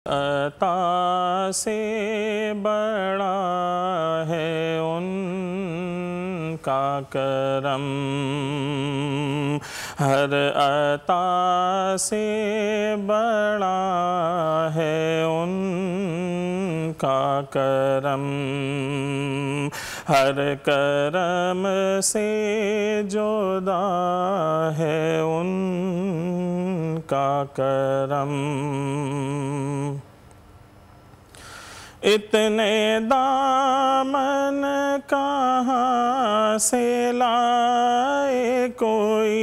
عطا سے بڑا ہے ان کا کرم، ہر عطا سے بڑا ہے ان کا کرم، ہر کرم سے جدا ہے ان کا کرم۔ اتنے دامن کہاں سے لائے کوئی،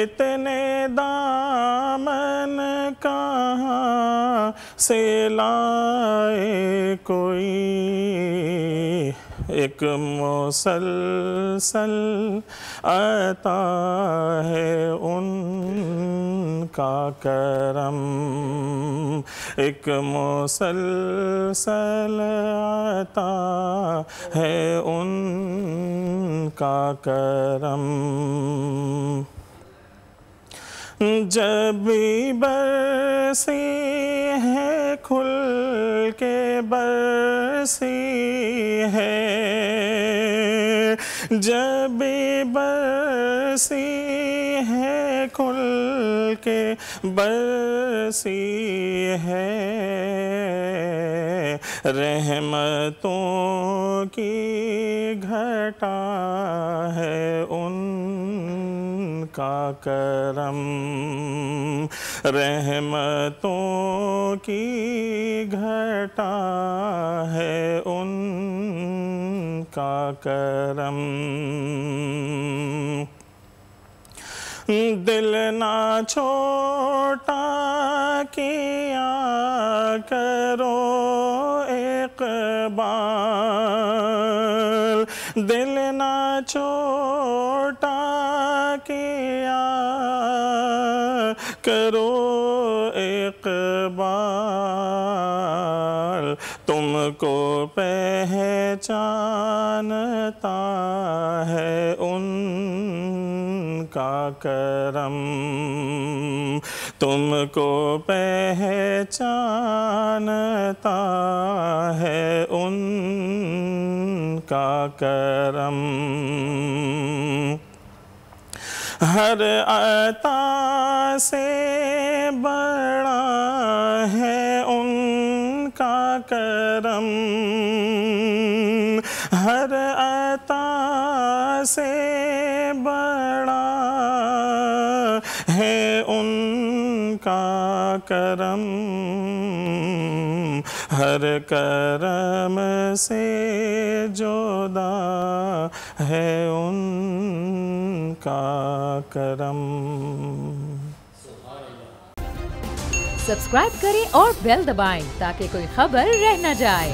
اتنے دامن کہاں سے لائے کوئی، ایک مسلسل عطا ہے ان کا کرم، ایک مسلسل عطا ہے ان کا کرم۔ جب بھی برسی ہے کھل کے برسی ہے، جب بھی برسی ہے کھل کے برسی ہے، رحمتوں کی گھٹا ہے ان کا کرم، رحمتوں کی گھٹا ہے ان کا کرم۔ دل نہ چھوٹا کیا کرو اقبال، دل نہ چھوٹا کیا کرو اقبال، تم کو پہچانتا ہے ان کا کرم، تم کو پہچانتا ہے ان کا کرم، ہر عطا سے بڑا ہے ان کا کرم، ہر عطا سے بڑا ہے ان کا کرم، ہر کرم سے جدا ہے ان کا کرم۔ سبسکرائب کریں اور بیل دبائیں تاکہ کوئی خبر رہ نہ جائے۔